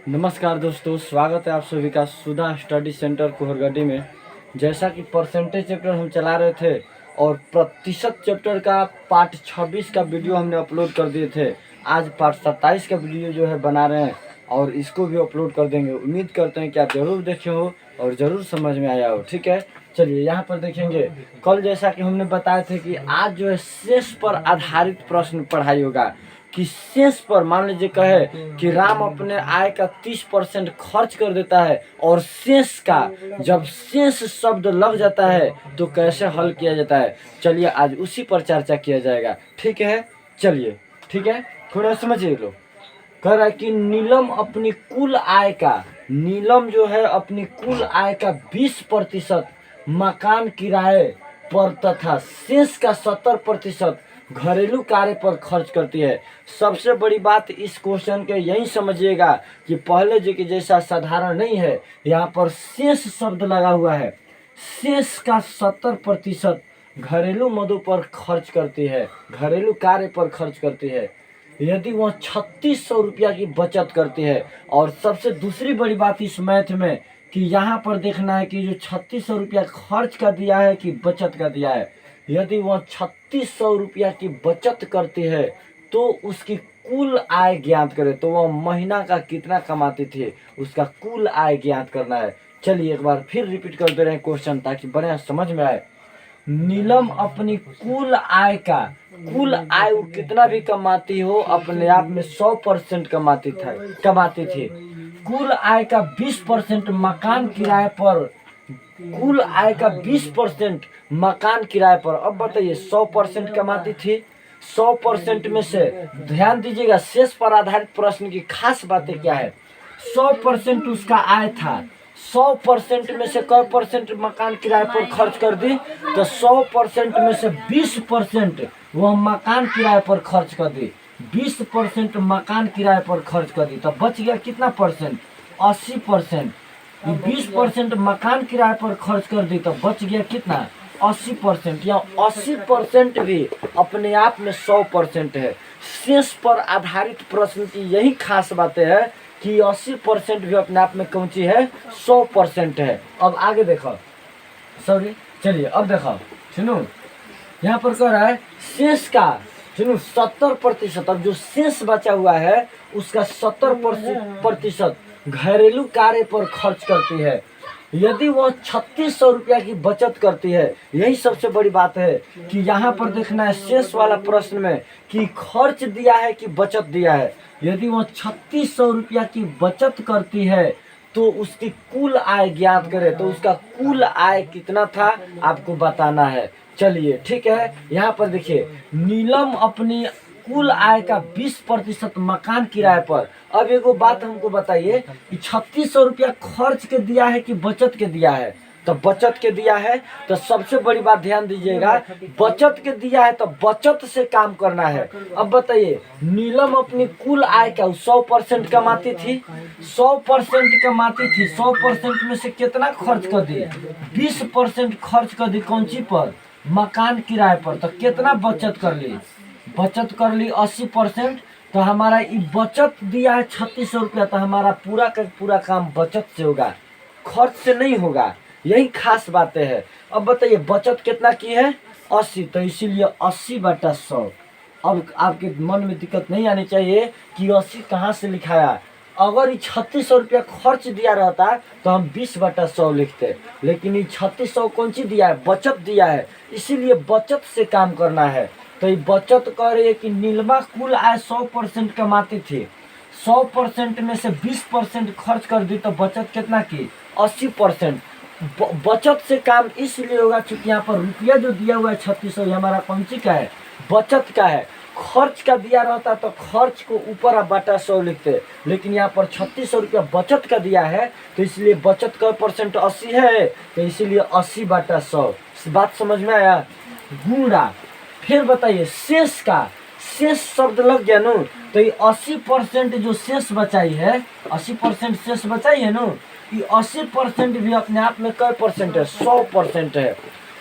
नमस्कार दोस्तों, स्वागत है आप सभी का सुधा स्टडी सेंटर कोहरगढ़ी में। जैसा कि परसेंटेज चैप्टर हम चला रहे थे और प्रतिशत चैप्टर का पार्ट 26 का वीडियो हमने अपलोड कर दिए थे। आज पार्ट 27 का वीडियो जो है बना रहे हैं और इसको भी अपलोड कर देंगे। उम्मीद करते हैं कि आप ज़रूर देखे हो और ज़रूर समझ में आया हो। ठीक है, चलिए यहाँ पर देखेंगे। कल जैसा कि हमने बताए थे कि आज जो है शेष पर आधारित प्रश्न पढ़ाई होगा कि शेष पर मान लीजिए कहे कि राम अपने आय का 30% खर्च कर देता है और शेष का जब शेष शब्द लग जाता है तो कैसे हल किया जाता है। चलिए आज उसी पर चर्चा किया जाएगा। ठीक है, चलिए ठीक है, थोड़ा समझिए लोग। कह रहा है कि नीलम जो है अपनी कुल आय का 20% मकान किराए पर तथा शेष का 70% घरेलू कार्य पर खर्च करती है। सबसे बड़ी बात इस क्वेश्चन के यही समझिएगा कि पहले जो कि जैसा साधारण नहीं है, यहाँ पर शेष शब्द लगा हुआ है। शेष का 70% घरेलू मदों पर खर्च करती है, घरेलू कार्य पर खर्च करती है। यदि वह 3600 रुपया की बचत करती है। और सबसे दूसरी बड़ी बात इस मैथ में कि यहाँ पर देखना है कि जो 3600 रुपया खर्च कर दिया है कि बचत कर दिया है। यदि वह 3600 रुपया की बचत करती है तो उसकी कुल आय ज्ञात करे, तो वह महीना का कितना कमाती थी, उसका कुल आय ज्ञात करना है। चलिए एक बार फिर रिपीट कर दे रहे हैं क्वेश्चन ताकि बढ़िया समझ में आए। नीलम अपनी कुल आय वो कितना भी कमाती हो अपने आप में 100% कमाती थी। कुल आय का 20% मकान किराए पर, कुल आय का 20% मकान किराए पर। अब बताइए 100% कमाती थी। 100% में से ध्यान दीजिएगा, शेष पर आधारित प्रश्न की खास बातें क्या है। 100% उसका आय था। 100% में से कै परसेंट मकान किराए पर खर्च कर दी, तो 100% में से 20% वह मकान किराए पर खर्च कर दी। 20% मकान किराए पर खर्च कर दी तो बच गया कितना परसेंट, 80%। 20% मकान किराए पर खर्च कर दी तो बच गया कितना, 80%। या 80% भी अपने आप में 100% है। शेष पर आधारित प्रश्न की यही खास बातें है कि 80% भी अपने आप में कौन सी है, 100% है। अब आगे देखो, सॉरी चलिए अब देखो, सुनो यहाँ पर कह रहा है शेष का, सुनो 70%। अब जो शेष बचा हुआ है उसका 70% घरेलू कार्य पर खर्च करती है। यदि वह 3600 रुपया की बचत करती है, यही सबसे बड़ी बात है कि यहाँ पर देखना है शेष वाला प्रश्न में कि खर्च दिया है कि बचत दिया है। यदि वह 3600 रुपया की बचत करती है तो उसकी कुल आय ज्ञात करे, तो उसका कुल आय कितना था आपको बताना है। चलिए ठीक है, यहाँ पर देखिए नीलम अपनी कुल आय का 20% मकान किराए पर। अब एगो बात हमको बताइए कि 3600 रुपया खर्च के दिया है कि बचत के दिया है। तो बचत के दिया है, तो सबसे बड़ी बात ध्यान दीजिएगा, बचत के दिया है तो बचत से काम करना है। अब बताइए नीलम अपनी कुल आय का 100% कमाती थी, 100% कमाती थी। 100% में से कितना खर्च कर दी, 20% खर्च कर दी कौन सी पर, मकान किराए पर। तो कितना बचत कर ली, बचत कर ली 80%। तो हमारा ये बचत दिया है 3600 रुपया, तो हमारा पूरा का पूरा काम बचत से होगा, खर्च से नहीं होगा। यही खास बातें हैं। अब बताइए बचत कितना की है, 80, तो इसीलिए 80/100। अब आपके मन में दिक्कत नहीं आनी चाहिए कि 80 कहाँ से लिखाया। अगर ये 3600 रुपया खर्च दिया रहता तो हम 20/100 लिखते, लेकिन ये 3600 कौन सी दिया है, बचत दिया है, इसीलिए बचत से काम करना है। तो ये बचत कह रही है कि नीलमा कुल आय 100% कमाती थी, 100% में से 20% खर्च कर दी तो बचत कितना की, 80%। बचत से काम इसलिए होगा क्योंकि यहाँ पर रुपया जो दिया हुआ है 3600, हमारा कौन सी का है, बचत का है। खर्च का दिया रहता तो खर्च को ऊपर बटा 100 लिखते, लेकिन यहाँ पर 3600 रुपया बचत का दिया है तो इसलिए बचत का परसेंट 80 है, तो इसीलिए 80/100। बात समझ में आया। गुणा फिर बताइए शेष का, शेष शब्द लग गया नो, तो ये 80% जो शेष बचाई है, 80% शेष बचाई है नो, ये 80% भी अपने आप में कै परसेंट है, 100% है।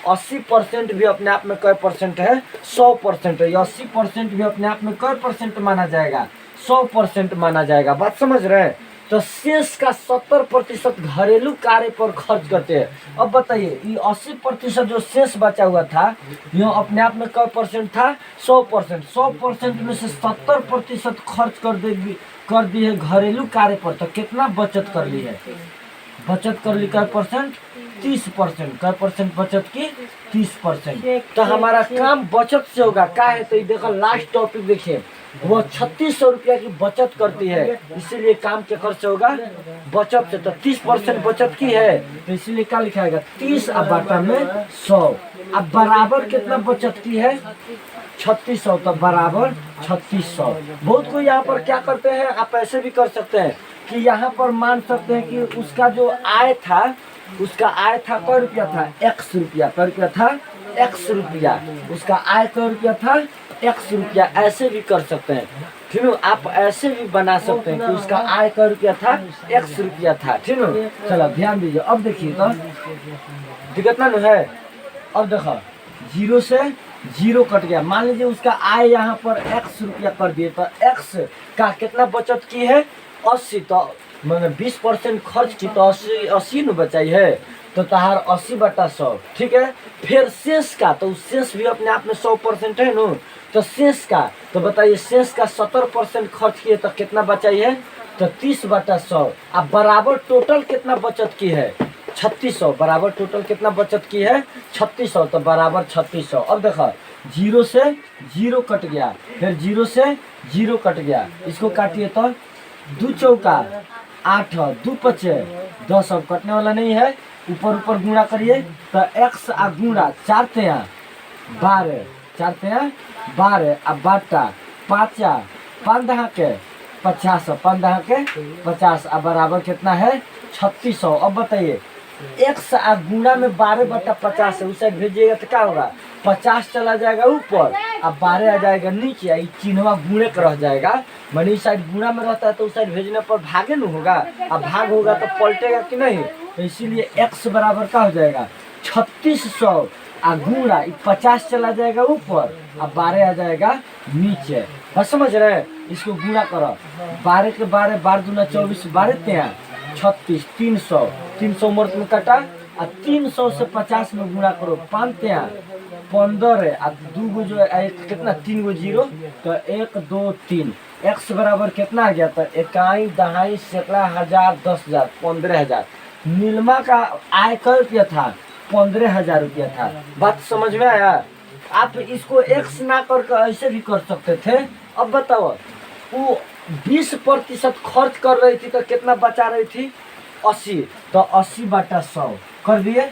80% भी अपने आप में कै परसेंट है, 100% है। 80% भी अपने आप में कै परसेंट माना जाएगा, 100% माना जाएगा। बात समझ रहे हैं। तो शेष का 70% घरेलू कार्य पर खर्च करते हैं। अब बताइए ये 80% जो शेष बचा हुआ था यह अपने आप में क परसेंट था? 100%। 100% में से 70% खर्च कर दिए घरेलू कार्य पर, तो कितना बचत कर ली है? बचत कर ली कै परसेंट? 30%। कै परसेंट बचत की? 30%। तो हमारा काम बचत से होगा। क्या है? तो ये देखो लास्ट टॉपिक देखिए, वो 3600 रुपया की बचत करती है, इसीलिए काम के खर्च से होगा बचत से। तो 30% बचत की है, तो इसीलिए क्या लिखाएगा? 30 अब बाटा में 100। अब बराबर कितना बचत की है? 3600। तो बराबर 3600। बहुत कोई यहाँ पर क्या करते हैं, आप ऐसे भी कर सकते हैं कि यहाँ पर मान सकते हैं कि उसका जो आय था, उसका आय था कै रुपया था? x रुपया। कै रुपया था? x रुपया। उसका आय कै रुपया था? x रुपया। ऐसे भी कर सकते हैं, ठीक है। आप ऐसे भी बना सकते हैं कि उसका आय कै रुपया था? x रुपया था, ठीक है। चलो ध्यान दीजिए। अब देखिए तो कितना है। अब देखो जीरो से जीरो कट गया। मान लीजिए उसका आय यहाँ पर x रुपया कर दिए, तो x का कितना बचत की है? 80। तो मैंने 20% खर्च की, तो 80 न बचाई है, तो तहार 80/100, ठीक है। फिर शेष का, तो शेष भी अपने आप में 100% है न, तो शेष का, तो बताइए शेष का 70% खर्च किए तो कितना बचाई है? तो 30/100। अब बराबर टोटल कितना बचत की है? 3600। बराबर टोटल कितना बचत की है? 3600। तो बराबर 3600। अब देखो जीरो से जीरो कट गया, फिर जीरो से जीरो कट गया, इसको काटिए तो 2 चौका 8, 2 पचे 10। अब कटने वाला नहीं है, ऊपर ऊपर गुणा करिए तो x आ गुणा 4 तिया 12, 4 तिया 12। अब बाटा 5 5 के 50, 5 के 50। अब बराबर कितना है? 3600। अब बताइए x आ गुणा में 12/50 है, उस साइड भेजिएगा तो क्या होगा? 50 चला जाएगा ऊपर, अब 12 आ जाएगा नीचे, ये चिन्हवा गुणे का रह जाएगा। मैंने इस साइड गुणा में रहता है तो उस साइड भेजने पर भागे न होगा, अब भाग होगा तो पलटेगा कि नहीं, तो इसीलिए x बराबर क्या हो जाएगा? 3600 आ गुणा 50 चला जाएगा ऊपर, अब 12 आ जाएगा नीचे। बस समझ रहे हैं? इसको गुणा करो 12 के 12, 12 दूना 24, 12 तिया 36, 300। 300 मर्द में कटा, और 300 से 50 में गुणा करो 5 तिया 15, और 2 गो जो कितना? 3 गो जीरो, तो 1 2 3। x बराबर कितना आ गया? तो 1 दहाई सैकड़ा हजार 10,000 15,000। नीलमा का आय कै रुपया था? 15,000 रुपया था। बात समझ में आया? आप इसको x ना करके ऐसे भी कर सकते थे। अब बताओ वो 20% खर्च कर रही थी तो कितना बचा रही थी? 80। तो 80/100 कर दिए,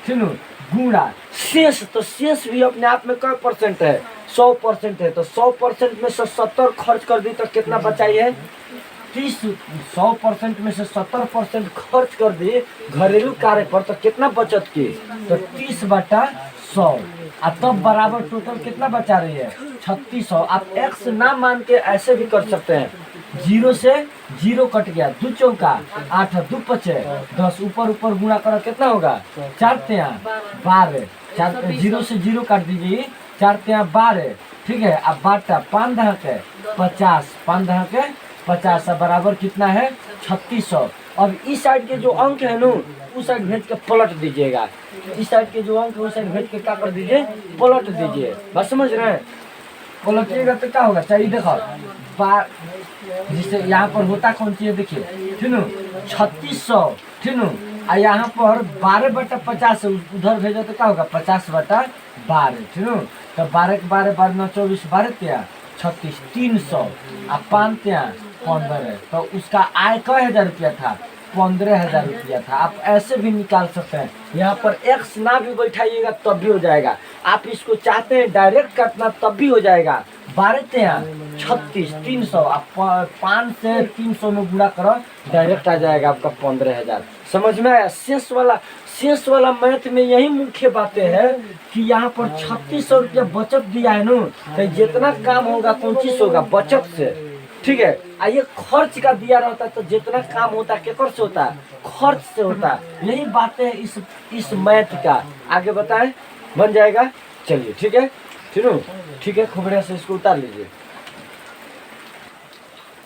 ठीक है। गुणा शेष, तो शेष भी अपने आप में कै परसेंट है? 100% है, तो 100% में से 70 खर्च कर दी तो कितना बचाई है? 30। 100% में से 70% खर्च कर दी घरेलू कार्य पर, तो कितना बचत की? तो 30/100। अब तब बराबर टोटल कितना बचा रही है? 3600। आप x ना मान के ऐसे भी कर सकते हैं, जीरो से जीरो कट गया, 2 चौका 8, 2 पचे 10, ऊपर ऊपर गुणा करो कितना होगा? 4 तिया 12, 4 जीरो से जीरो काट दीजिए, 4 तिया 12, ठीक है। अब बाटा 5 के 50, 5 के 50 बराबर कितना है? 3600। अब इस साइड के जो अंक है न, उस साइड भेज के पलट दीजिएगा, इस साइड के जो अंक है उस साइड भेज के क्या कर दीजिए? पलट दीजिए। बस समझ रहे हैं? पलटिएगा तो क्या होगा? चाहिए देखो जिससे यहाँ पर होता कौन चीज देखिए, ठीक है 3600, ठीक है। और यहाँ पर 12/50 उधर भेजो तो क्या होगा? 50/12, ठीक है। तो 12 के 12, 12 9 24, 12 तिया 36, 300, और 5 तिया 15। तो उसका आय कै हजार रुपया था? 15,000 रुपया था। आप ऐसे भी निकाल सकते हैं, यहाँ पर x ना भी बैठाइएगा तब भी हो जाएगा। आप इसको चाहते हैं डायरेक्ट काटना तब भी हो जाएगा। 12 तिया 36, 300, आप 5 से 300 में गुणा करो, डायरेक्ट आ जाएगा आपका 15,000। समझ में आया? शेष वाला मैथ में यही मुख्य बातें हैं कि यहाँ पर 3600 रुपया बचत दिया है न, तो जितना काम होगा कौन चीज होगा? बचत से, ठीक है। आइए खर्च का दिया रहता है तो जितना काम होता है केकर से होता है? खर्च से होता है। यही बातें इस मैथ का आगे बताएं, बन जाएगा। चलिए ठीक है, ठीक है, खूब बढ़िया से इसको उतार लीजिए।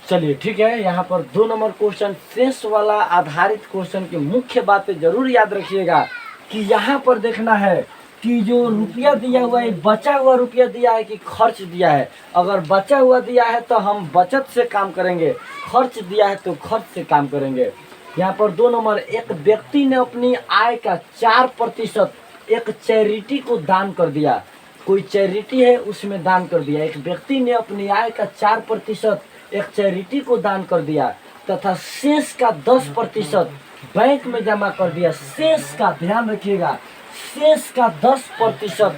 चलिए ठीक है, यहाँ पर 2 नंबर क्वेश्चन शेष वाला आधारित क्वेश्चन की मुख्य बातें जरूर याद रखिएगा कि यहाँ पर देखना है कि जो रुपया दिया हुआ है बचा हुआ रुपया दिया है कि खर्च दिया है। अगर बचा हुआ दिया है तो हम बचत से काम करेंगे, खर्च दिया है तो खर्च से काम करेंगे। यहाँ पर 2 नंबर, एक व्यक्ति ने अपनी आय का 4% एक चैरिटी को दान कर दिया। कोई चैरिटी है उसमें दान कर दिया। एक व्यक्ति ने अपनी आय का 4% एक चैरिटी को दान कर दिया तथा शेष का 10% बैंक में जमा कर दिया। शेष का ध्यान रखिएगा, शेष का 10%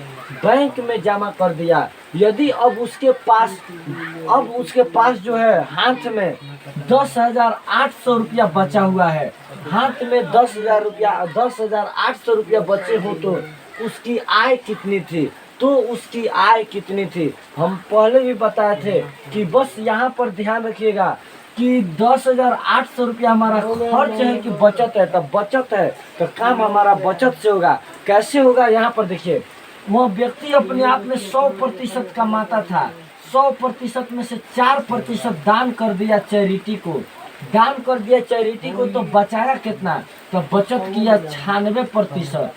बैंक में जमा कर दिया। यदि अब उसके पास जो है हाथ में 10,800 रुपया बचा हुआ है, हाथ में 10,800 रुपया बचे हो तो उसकी आय कितनी थी? हम पहले भी बताए थे कि बस यहाँ पर ध्यान रखिएगा कि 10,800 रुपया हमारा खर्च है कि बचत है। तो बचत है तो काम हमारा बचत से होगा। कैसे होगा? यहाँ पर देखिए, वह व्यक्ति अपने आप में 100% कमाता था। 100% में से 4% दान कर दिया चैरिटी को। तो बचाया कितना? तो बचत किया 96%।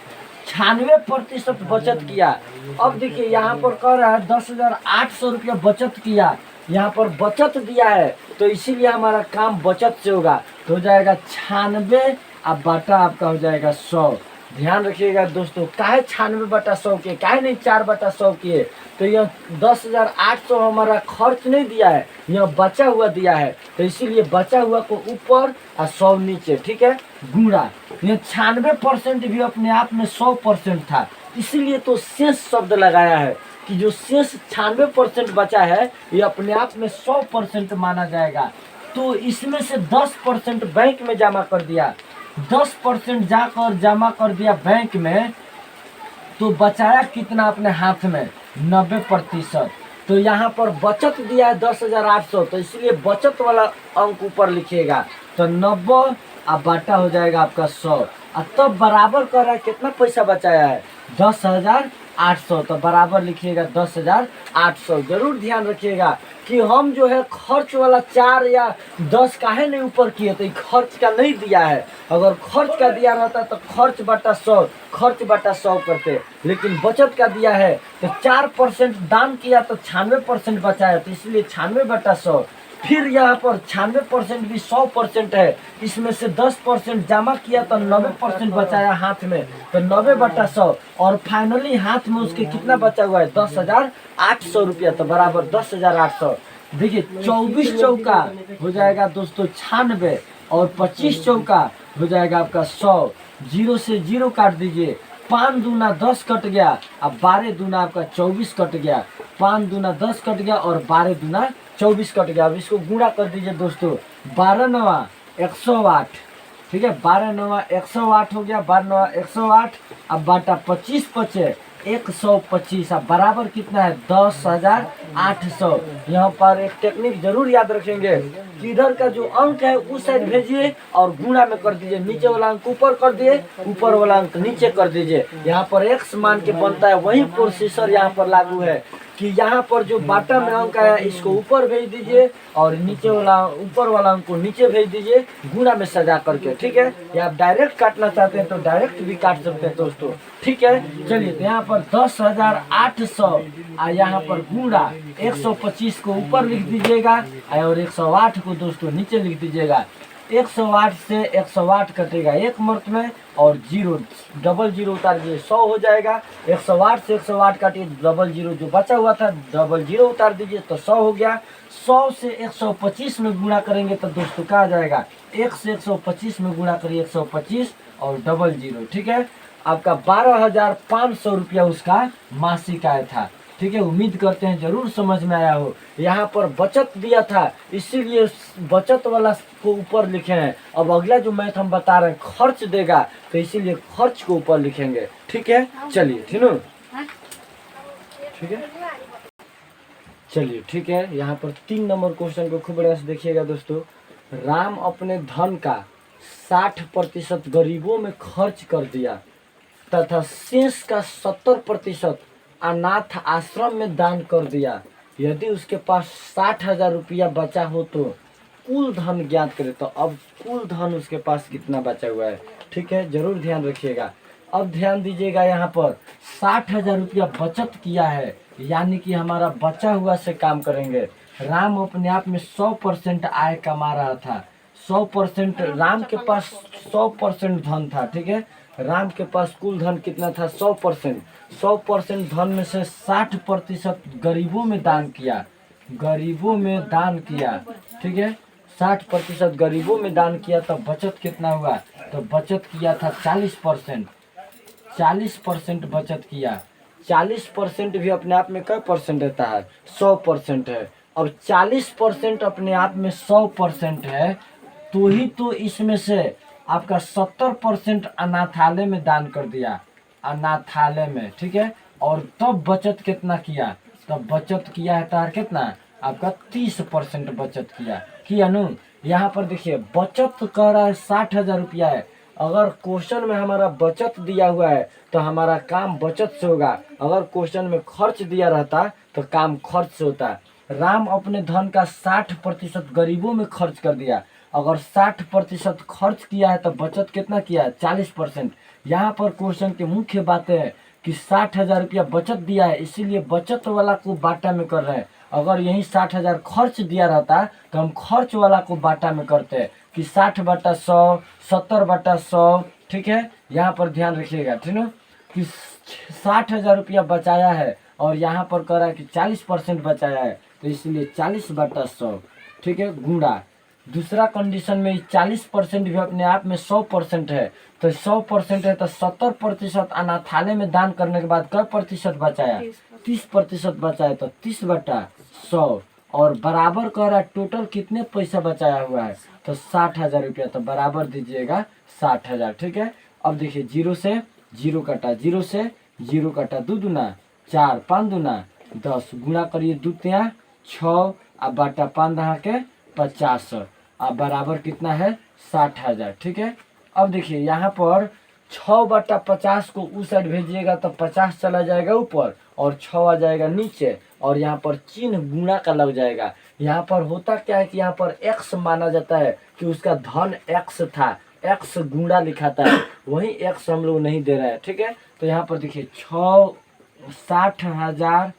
96% बचत किया। अब देखिए यहाँ पर कह रहा है 10,800 रुपया बचत किया। यहाँ पर बचत दिया है तो इसीलिए हमारा काम बचत से होगा। तो हो जाएगा 96 अब बाटा आपका हो जाएगा 100। ध्यान रखिएगा दोस्तों, काहे 96/100 किए, काहे नहीं 4/100 किए? तो यह 10,800 हमारा खर्च नहीं दिया है, यह बचा हुआ दिया है। तो इसीलिए बचा हुआ को ऊपर और 100 नीचे, ठीक है, गुणा। यह 96% भी अपने आप में 100% था, इसीलिए तो शेष शब्द लगाया है कि जो शेष 96% बचा है ये अपने आप में 100% माना जाएगा। तो इसमें से 10% बैंक में जमा कर दिया। 10% जाकर जमा कर दिया बैंक में, तो बचाया कितना अपने हाथ में? 90%। तो यहाँ पर बचत दिया है 10,800, तो इसलिए बचत वाला अंक ऊपर लिखिएगा। तो 90 अब बाटा हो जाएगा आपका 100। और तब बराबर कर रहा है कितना पैसा बचाया है? 10,800। तो बराबर लिखिएगा 10,800। जरूर ध्यान रखिएगा कि हम जो है खर्च वाला 4 या 10 काहे नहीं ऊपर किए? तो खर्च का नहीं दिया है। अगर खर्च का दिया रहता तो खर्च बटा 100 करते, लेकिन बचत का दिया है तो 4% दान किया तो 96% बचाया, तो इसलिए 96/100। फिर यहाँ पर 96% भी 100% है, इसमें से 10% जमा किया तो 90% बचाया हाथ में, तो 90/100। और फाइनली हाथ में उसके कितना बचा हुआ है? 10,800 रुपया। तो बराबर 10,800। देखिए 24 चौका हो जाएगा दोस्तों 96 और 25 चौका हो जाएगा आपका 100। 0 से 0 काट दीजिए, 5 दूना 10 कट गया, अब 12 दूना आपका 24 कट गया। 5 दूना 10 कट गया और 12 दूना 24 कट गया। अब इसको गुणा कर दीजिए दोस्तों, 12 9 108, ठीक है, 12 9 108 हो गया, 12 9 108। अब बाटा 25 बचे 125। अब बराबर कितना है? 10,800। यहाँ पर एक टेक्निक जरूर याद रखेंगे कि इधर का जो अंक है उस साइड भेजिए और गुणा में कर दीजिए, नीचे वाला अंक ऊपर कर दिए, ऊपर वाला अंक नीचे कर दीजिए। यहाँ पर x मान के बनता है, वही प्रोसीजर यहाँ पर लागू है कि यहाँ पर जो बाटा में अंक आया इसको ऊपर भेज दीजिए और नीचे वाला ऊपर वाला अंक को नीचे भेज दीजिए गुणा में सजा करके, ठीक है। या आप डायरेक्ट काटना चाहते हैं तो डायरेक्ट भी काट सकते हैं दोस्तों, ठीक है। चलिए तो यहाँ पर 10,800 और यहाँ पर गुणा 125 को ऊपर लिख दीजिएगा और 108 को दोस्तों नीचे लिख दीजिएगा। 108 से 108 कटेगा एक मर्त में और 0 डबल 0 उतार दीजिए, 100 हो जाएगा। 108 से 108 काटिए, डबल 0 जो बचा हुआ था डबल 0 उतार दीजिए तो 100 हो गया। 100 से 125 में गुणा करेंगे तो दोस्तों क्या आ जाएगा? 1 से 125 में गुणा करिए 125 और डबल 0, ठीक है। आपका 12,500 रुपया उसका मासिक आय था, ठीक है। उम्मीद करते हैं जरूर समझ में आया हो। यहाँ पर बचत दिया था इसीलिए बचत वाला को ऊपर लिखे हैं। अब अगला जो मैथ हम बता रहे हैं खर्च देगा तो इसीलिए खर्च को ऊपर लिखेंगे, ठीक है। चलिए ठीक है, चलिए ठीक है। यहाँ पर 3 नंबर क्वेश्चन को खूब बढ़िया से देखिएगा दोस्तों। राम अपने धन का 60% गरीबों में खर्च कर दिया तथा शेष का 70% अनाथ आश्रम में दान कर दिया। यदि उसके पास 60,000 रुपया बचा हो तो कुल धन ज्ञात करें। तो अब कुल धन उसके पास कितना बचा हुआ है, ठीक है, जरूर ध्यान रखिएगा। अब ध्यान दीजिएगा, यहाँ पर 60,000 रुपया बचत किया है, यानी कि हमारा बचा हुआ से काम करेंगे। राम अपने आप में 100% आय कमा रहा था, 100%। राम के पास 100% धन था, ठीक है। राम के पास कुल धन कितना था, 100%। 100% धन में से 60% गरीबों में दान किया, गरीबों में दान किया, ठीक है। 60% गरीबों में दान किया, तो बचत कितना हुआ, तो बचत किया था 40%। 40% बचत किया। 40% भी अपने आप में क्या परसेंट रहता है, 100% है। अब 40% अपने आप में 100% है, तो इसमें से आपका 70% अनाथालय में दान कर दिया, अनाथालय में, ठीक है। और तब बचत कितना किया, तब बचत किया है तार कितना, आपका 30% बचत किया नु। यहाँ पर देखिए बचत कह रहा है 60,000 रुपया है। अगर क्वेश्चन में हमारा बचत दिया हुआ है तो हमारा काम बचत से होगा। अगर क्वेश्चन में खर्च दिया रहता तो काम खर्च से होता। राम अपने धन का 60% गरीबों में खर्च कर दिया। अगर 60% खर्च किया है तो बचत कितना किया है, 40%। यहाँ पर क्वेश्चन की मुख्य बातें है कि 60,000 रुपया बचत दिया है, इसीलिए बचत वाला को बाटा में कर रहे हैं। अगर यही 60,000 खर्च दिया रहता तो हम खर्च वाला को बाटा में करते कि 60/100, 70/100, ठीक है। यहाँ पर ध्यान रखिएगा, ठीक है, कि 60,000 रुपया बचाया है और यहाँ पर कह रहा है कि 40% बचाया है, तो इसलिए 40/100, ठीक है, गुणा। दूसरा कंडीशन में 40% भी अपने आप में 100% है, तो 100% है तो 70% अनाथालय में दान करने के बाद क्या प्रतिशत बचाया, 30% बचाया, तो 30/100। और बराबर कर रहा है टोटल कितने पैसा बचाया हुआ है, तो 60,000 रुपया, तो बराबर दीजिएगा 60,000, ठीक है। अब देखिए 0 से 0 कटा, 0 से 0 कटा, 2 दूना 4, 5 दूना 10, गुणा करिए 2 तिया 6, अब बाटा 5 दहा के 50, अब बराबर कितना है 60,000, ठीक है। अब देखिए यहाँ पर 6/50 को उस साइड भेजिएगा तो 50 चला जाएगा ऊपर और 6 आ जाएगा नीचे, और यहाँ पर चिन्ह गुणा का लग जाएगा। यहाँ पर होता क्या है कि यहाँ पर x माना जाता है कि उसका धन x था, x गुणा लिखाता है, वही x हम लोग नहीं दे रहे हैं, ठीक है। तो यहाँ पर देखिए 60,000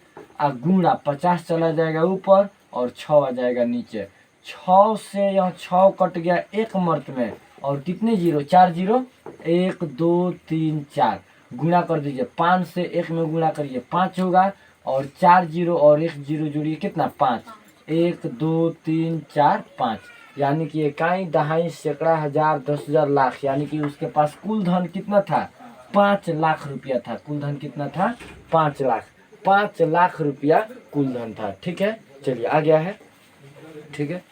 गुणा 50 चला जाएगा ऊपर और 6 आ जाएगा नीचे। 6 से यहाँ 6 कट गया एक मर्त में, और कितने जीरो, 4 जीरो, 1 2 3 4, गुणा कर दीजिए। 5 से 1 में गुणा करिए 5 होगा, और 4 जीरो और 1 जीरो जोड़िए कितना, 5, 1 2 3 4 5, यानी कि इकाई दहाई सैकड़ा हजार 10,000 लाख, यानी कि उसके पास कुल धन कितना था, 5 लाख रुपया था। कुल धन कितना था, 5 लाख, 5 लाख रुपया कुल धन था, ठीक है। चलिए आ गया है, ठीक है।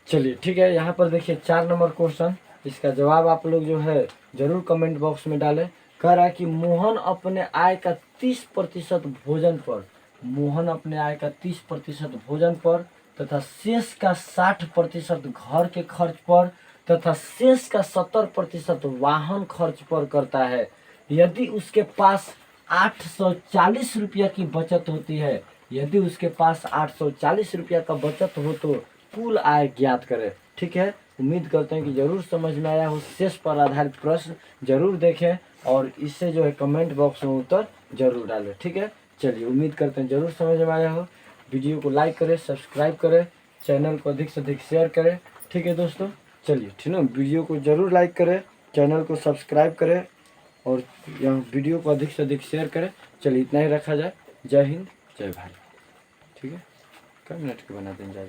चलिए ठीक है, यहाँ पर देखिए 4 नंबर क्वेश्चन, इसका जवाब आप लोग जो है जरूर कमेंट बॉक्स में डालें। कह रहा है कि मोहन अपने आय का 30% भोजन पर, मोहन अपने आय का 30% भोजन पर तथा शेष का 60% घर के खर्च पर तथा शेष का 70% वाहन खर्च पर करता है। यदि उसके पास 840 रुपया की बचत होती है, यदि उसके पास 840 रुपया का बचत हो तो कुल आय ज्ञात करें, ठीक है। उम्मीद करते हैं कि जरूर समझ में आया हो। शेष पर आधारित प्रश्न जरूर देखें और इससे जो है कमेंट बॉक्स में उत्तर जरूर डालें, ठीक है। चलिए उम्मीद करते हैं जरूर समझ में आया हो। वीडियो को लाइक करें, सब्सक्राइब करें, चैनल को अधिक से अधिक शेयर करें, ठीक है दोस्तों। चलिए ठीक है, वीडियो को जरूर लाइक करें, चैनल को सब्सक्राइब करें और यहाँ वीडियो को अधिक से अधिक शेयर करें। चलिए इतना ही रखा जाए। जय हिंद, जय भारत, ठीक है। कई मिनट के बनाते हैं, जय